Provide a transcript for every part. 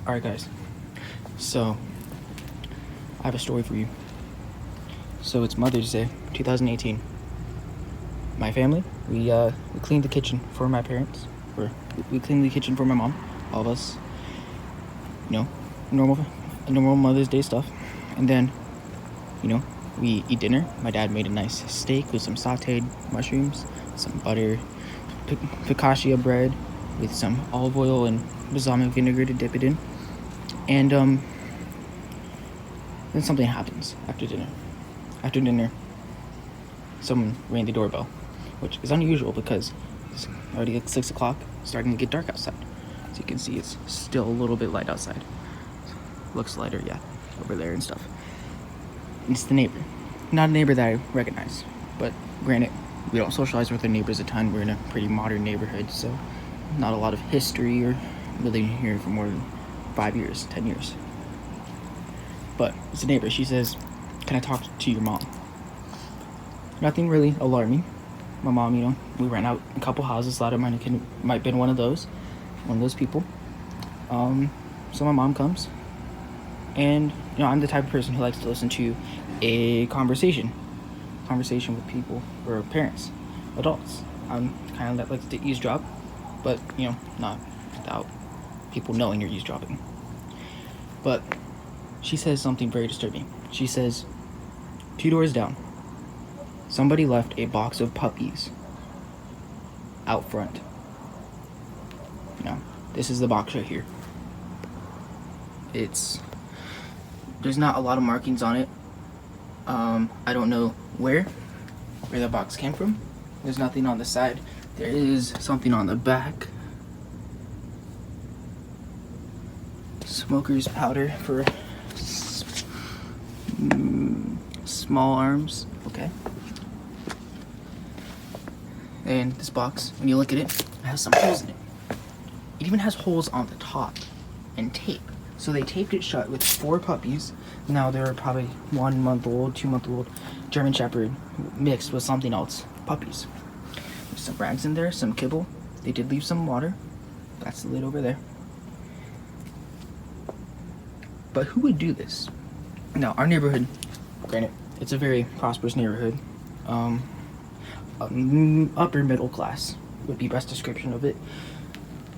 Alright guys, so I have a story for you. So it's Mother's Day 2018. My family, we cleaned the kitchen for my parents, or we cleaned the kitchen for my mom, all of us, normal Mother's Day stuff. And then we eat dinner. My dad made a nice steak with some sauteed mushrooms, some butter, focaccia bread with some olive oil and balsamic vinegar to dip it in. And then something happens after dinner. After dinner, someone rang the doorbell, which is unusual because it's already like 6 o'clock, starting to get dark outside. As you can see, it's still a little bit light outside. Looks lighter, yeah, over there and stuff. And it's the neighbor. Not a neighbor that I recognize, but granted, we don't socialize with our neighbors a ton. We're in a pretty modern neighborhood, so not a lot of history or living here for more than 5 years, 10 years. But it's a neighbor. She says, "Can I talk to your mom?" Nothing really alarming. My mom, we ran out a couple houses. Thought it might have been one of those people. So my mom comes, and I'm the type of person who likes to listen to a conversation with people or parents, adults. I'm kind of that likes to eavesdrop, but not without people knowing you're eavesdropping. But she says something very disturbing. She says, 2 doors down, somebody left a box of puppies out front. This is the box right here. There's not a lot of markings on it. I don't know where the box came from. There's nothing on the side. There is something on the back. Smoker's powder for small arms. Okay. And this box, when you look at it, it has some holes in it. It even has holes on the top and tape. So they taped it shut with 4 puppies. Now they're probably 1 month old, 2 month old German Shepherd mixed with something else. Puppies. There's some rags in there, some kibble. They did leave some water. That's the lid over there. But who would do this? Now, our neighborhood, granted, it's a very prosperous neighborhood. Upper middle class would be best description of it.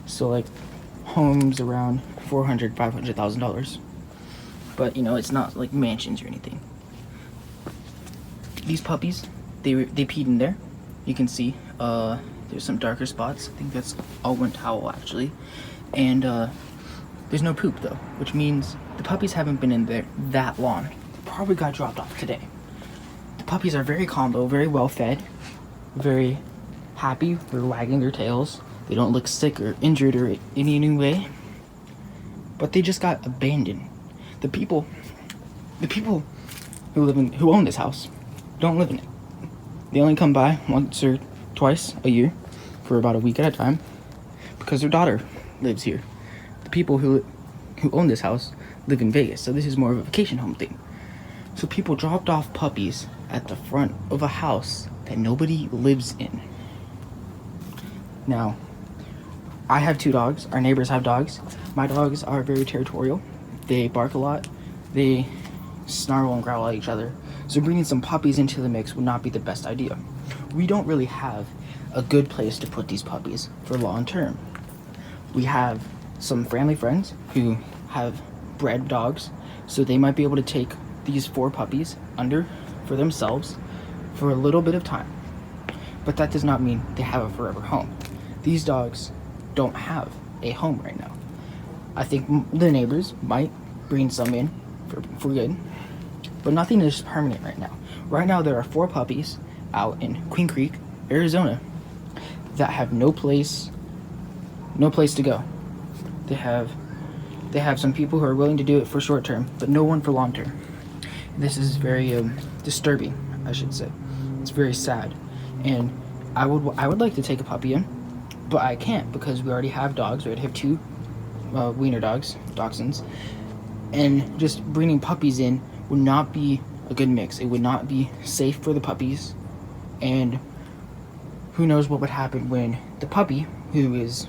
So like homes around $400,000, $500,000. But it's not like mansions or anything. These puppies, they peed in there. You can see there's some darker spots. I think that's all one towel actually. And there's no poop though, which means the puppies haven't been in there that long. They probably got dropped off today. The puppies are very calm though, very well fed, very happy. They're wagging their tails. They don't look sick or injured or in any way. But they just got abandoned. The people who own this house don't live in it. They only come by once or twice a year for about a week at a time because their daughter lives here. The people who own this house live in Vegas, so this is more of a vacation home thing. So people dropped off puppies at the front of a house that nobody lives in. Now, I have 2 dogs. Our neighbors have dogs. My dogs are very territorial. They bark a lot. They snarl and growl at each other. So bringing some puppies into the mix would not be the best idea. We don't really have a good place to put these puppies for long term. We have some family friends who have bred dogs, so they might be able to take these 4 puppies under for themselves for a little bit of time. But that does not mean they have a forever home. These dogs don't have a home right now. I think the neighbors might bring some in for good, but nothing is permanent right now. Right now there are 4 puppies out in Queen Creek, Arizona that have no place to go. They have some people who are willing to do it for short term, but no one for long term. This is very disturbing, I should say. It's very sad, and I would like to take a puppy in, but I can't because we already have dogs. We already have 2 wiener dogs, dachshunds, and just bringing puppies in would not be a good mix. It would not be safe for the puppies, and who knows what would happen when the puppy, who is,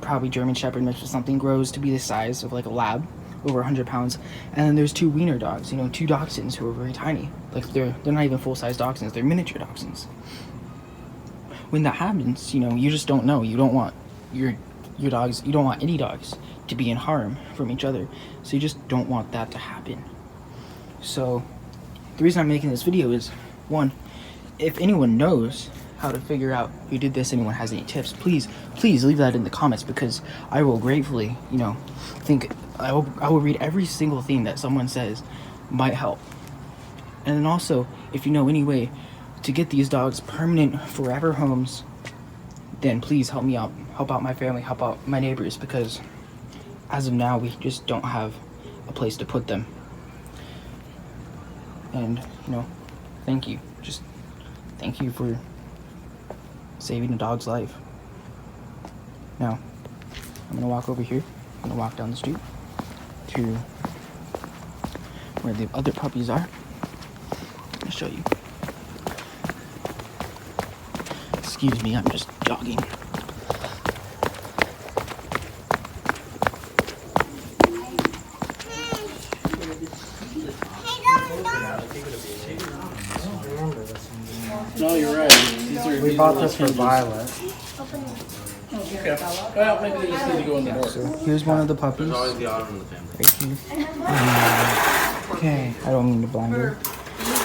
probably German Shepherd mixed with something, grows to be the size of like a lab, over 100 pounds. And then there's 2 wiener dogs, you know, 2 dachshunds who are very tiny. Like they're not even full-size dachshunds, they're miniature dachshunds. When that happens, you know, you just don't know. You don't want your dogs, you don't want any dogs to be in harm from each other. So you just don't want that to happen. So the reason I'm making this video is, one, if anyone knows how to figure out who did this, anyone has any tips, please leave that in the comments, because I will gratefully, you know, I will read every single thing that someone says might help. And then also, if you know any way to get these dogs permanent forever homes, then please help me out, help out my family, help out my neighbors, because as of now we just don't have a place to put them. And you know, thank you, just thank you for saving a dog's life. Now I'm gonna walk over here, I'm gonna walk down the street to where the other puppies are. I'm gonna show you. Excuse me, I'm just jogging. No, you're right. We bought this for Violet. Okay. Well, maybe they just need to go in the door. So here's one of the puppies. There's always the otter in the family. Right here. Okay, I don't mean to blind her.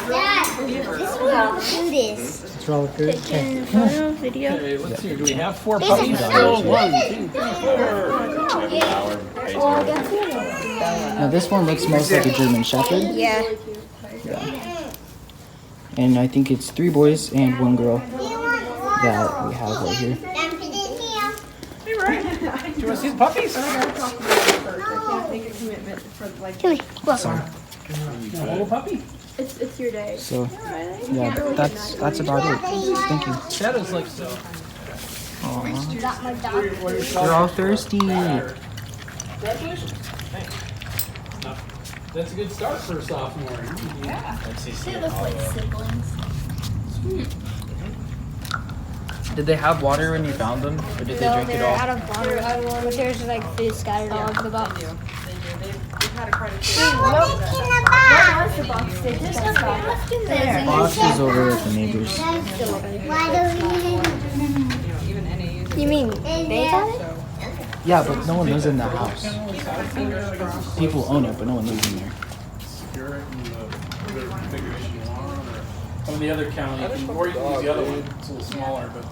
Dad, this will help do this. It's all good. Taking photo, video. Okay, let's see. Do we have 4 This puppies? is Oh, so 1, good. 2, 3, 4. Oh, I got photo. Now this one looks most like a German Shepherd. Yeah. And I think it's 3 boys and 1 girl that we have right here. Hey, Ryan. Do you want to see the puppies? Come here. Look. So, A little puppy. It's your day. so yeah, that's about it. Thank you. Shadow's like so. Got my dog. You're all thirsty. Congratulations. Thanks. That's a good start for a sophomore. Yeah. They look like siblings. Did they have water when you found them, or did they No, drink it they're all? out of water. But there's like food scattered all over the box. They've had quite a few. What's the box? They just have left in The box is over at the neighbors. Even NAU. You mean they got it? Yeah, but no one lives in that house. People own it, but no one lives in there. Secure it and the configuration you want, or on the other county, or you can use the other one. It's a little smaller, but.